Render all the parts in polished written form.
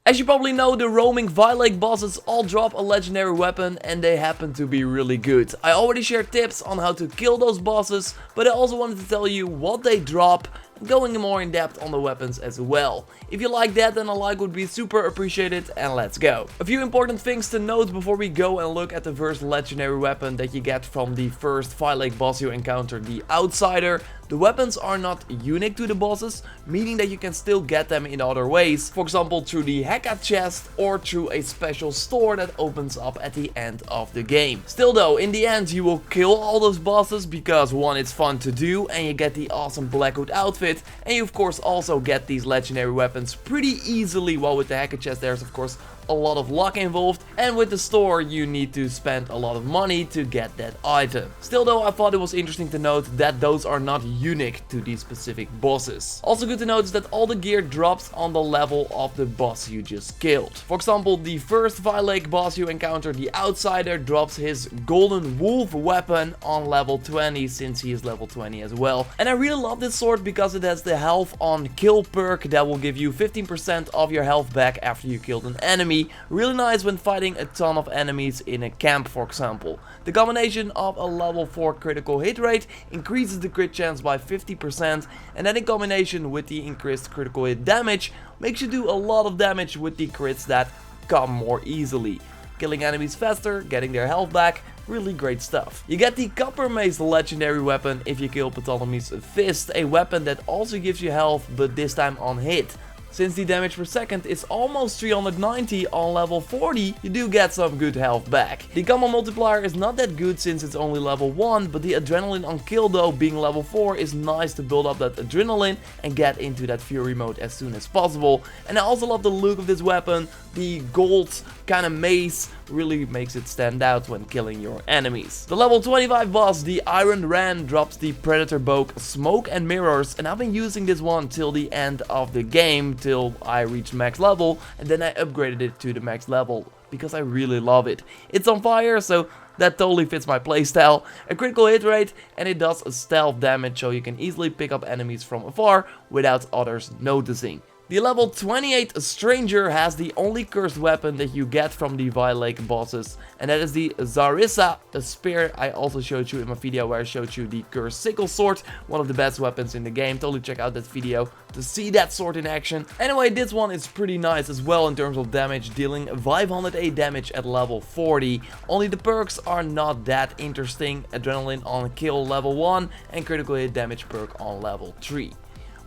As you probably know, the roaming Phylakes bosses all drop a legendary weapon and they happen to be really good. I already shared tips on how to kill those bosses, but I also wanted to tell you what they drop, going more in depth on the weapons as well. If you like that, then a like would be super appreciated, and let's go. A few important things to note before we go and look at the first legendary weapon that you get from the first Phylakes boss you encounter, the Outsider. The weapons are not unique to the bosses, meaning that you can still get them in other ways, for example through the Heka chest or through a special store that opens up at the end of the game. Still though, in the end you will kill all those bosses because one, it's fun to do and you get the awesome Black Hood outfit, and you of course also get these legendary weapons pretty easily, while with the Heka chest there's of course a lot of luck involved, and with the store you need to spend a lot of money to get that item. Still though, I thought it was interesting to note that those are not unique to these specific bosses. Also good to notice that all the gear drops on the level of the boss you just killed. For example, the first Phylakes boss you encounter, the Outsider, drops his Golden Wolf weapon on level 20, since he is level 20 as well. And I really love this sword because it has the health on kill perk that will give you 15% of your health back after you killed an enemy. Really nice when fighting a ton of enemies in a camp, for example. The combination of a level 4 critical hit rate increases the crit chance by 50%, and that in combination with the increased critical hit damage makes you do a lot of damage with the crits that come more easily. Killing enemies faster, getting their health back, really great stuff. You get the Copper Mace legendary weapon if you kill Ptolemy's Fist, a weapon that also gives you health but this time on hit. Since the damage per second is almost 390 on level 40, you do get some good health back. The combo multiplier is not that good since it's only level 1, but the adrenaline on kill though, being level 4, is nice to build up that adrenaline and get into that fury mode as soon as possible. And I also love the look of this weapon. The gold kind of mace really makes it stand out when killing your enemies. The level 25 boss, the Iron Ran, drops the Predator Bow Smoke and Mirrors, and I've been using this one till the end of the game, till I reached max level, and then I upgraded it to the max level because I really love it. It's on fire, so that totally fits my playstyle. A critical hit rate, and it does stealth damage, so you can easily pick up enemies from afar without others noticing. The level 28 Stranger has the only cursed weapon that you get from the Phylakes bosses, and that is the Zarissa, a spear. I also showed you in my video where I showed you the cursed sickle sword, one of the best weapons in the game. Totally check out that video to see that sword in action. Anyway, this one is pretty nice as well in terms of damage, dealing 508 damage at level 40. Only the perks are not that interesting. Adrenaline on kill level 1 and critical hit damage perk on level 3.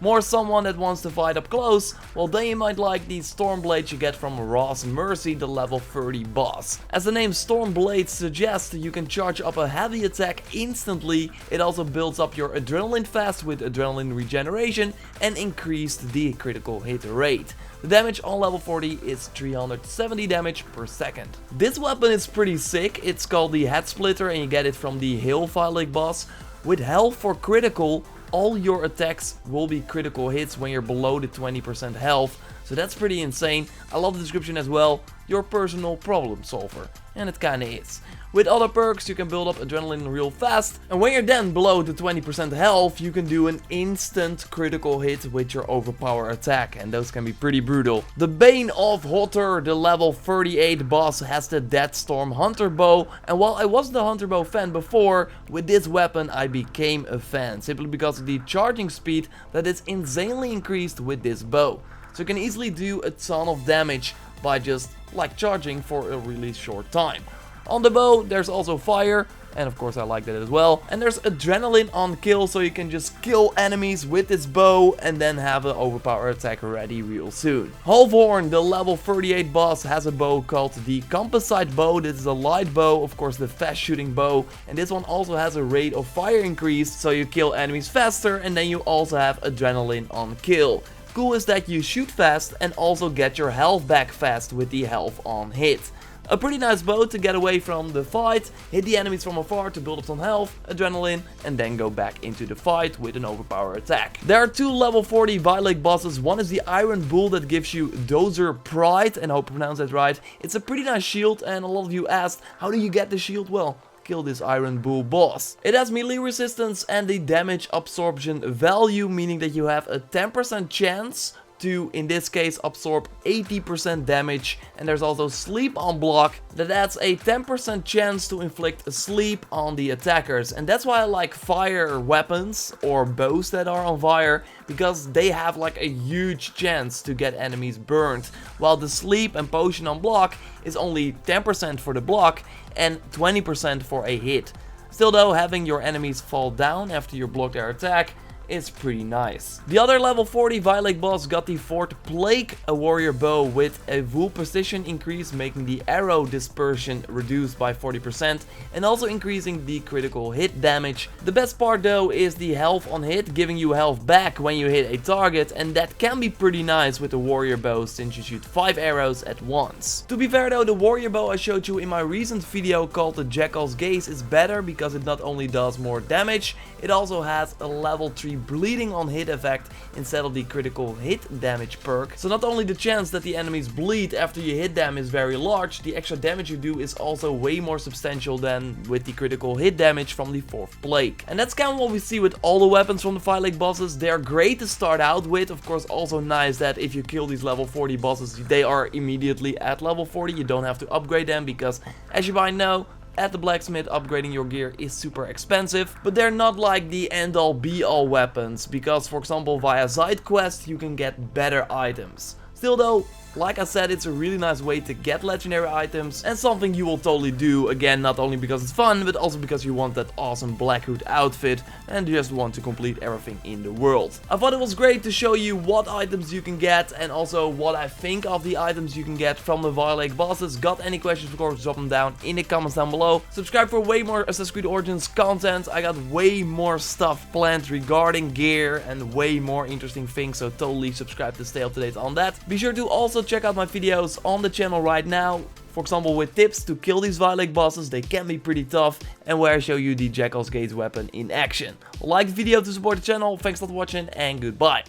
More someone that wants to fight up close, well then you might like the Stormblades you get from Raw's Mercy, the level 30 boss. As the name Stormblades suggests, you can charge up a heavy attack instantly. It also builds up your adrenaline fast with adrenaline regeneration and increased the critical hit rate. The damage on level 40 is 370 damage per second. This weapon is pretty sick. It's called the Head Splitter and you get it from the Hill Phylakes boss. With health for critical, all your attacks will be critical hits when you're below the 20% health, so that's pretty insane. I love the description as well, your personal problem solver, and it kinda is. With other perks you can build up adrenaline real fast, and when you're then below the 20% health you can do an instant critical hit with your overpower attack, and those can be pretty brutal. The Bane of Hotter, the level 38 boss, has the Deathstorm Hunter Bow, and while I wasn't a Hunter Bow fan before, with this weapon I became a fan, simply because of the charging speed that is insanely increased with this bow. So you can easily do a ton of damage by just like charging for a really short time. On the bow there's also fire, and of course I like that as well. And there's adrenaline on kill, so you can just kill enemies with this bow and then have an overpower attack ready real soon. Halfhorn, the level 38 boss, has a bow called the Composite Bow. This is a light bow, of course the fast shooting bow, and this one also has a rate of fire increase, so you kill enemies faster, and then you also have adrenaline on kill. Cool is that you shoot fast and also get your health back fast with the health on hit. A pretty nice bow to get away from the fight, hit the enemies from afar to build up some health, adrenaline, and then go back into the fight with an overpower attack. There are two level 40 Phylakes bosses. One is the Iron Bull that gives you Dozer Pride, and I hope I pronounced that right. It's a pretty nice shield, and a lot of you asked, how do you get the shield? Well, kill this Iron Bull boss. It has melee resistance and the damage absorption value, meaning that you have a 10% chance to, in this case, absorb 80% damage, and there's also sleep on block that adds a 10% chance to inflict a sleep on the attackers. And that's why I like fire weapons or bows that are on fire, because they have like a huge chance to get enemies burned, while the sleep and potion on block is only 10% for the block and 20% for a hit. Still though, having your enemies fall down after you block their attack is pretty nice. The other level 40 Phylake boss got the 4th Plague, a warrior bow with a full precision increase, making the arrow dispersion reduced by 40% and also increasing the critical hit damage. The best part though is the health on hit, giving you health back when you hit a target, and that can be pretty nice with the warrior bow since you shoot 5 arrows at once. To be fair though, the warrior bow I showed you in my recent video called the Jackal's Gaze is better because it not only does more damage, it also has a level 3 bleeding on hit effect instead of the critical hit damage perk. So not only the chance that the enemies bleed after you hit them is very large, the extra damage you do is also way more substantial than with the critical hit damage from the 4th Plague. And that's kind of what we see with all the weapons from the Phylake bosses. They are great to start out with. Of course, also nice that if you kill these level 40 bosses, they are immediately at level 40. You don't have to upgrade them because, as you might know, at the blacksmith upgrading your gear is super expensive, but they're not like the end all be all weapons, because for example via side quests you can get better items. Still though, like I said, it's a really nice way to get legendary items and something you will totally do, again, not only because it's fun, but also because you want that awesome Black Hood outfit and just want to complete everything in the world. I thought it was great to show you what items you can get and also what I think of the items you can get from the Phylake bosses. Got any questions, of course, drop them down in the comments down below. Subscribe for way more Assassin's Creed Origins content. I got way more stuff planned regarding gear and way more interesting things, so totally subscribe to stay up to date on that. Be sure to also check out my videos on the channel right now, for example with tips to kill these Phylake bosses. They can be pretty tough, and where I show you the Jackal's Gaze weapon in action. Like the video to support the channel. Thanks a lot for watching and goodbye.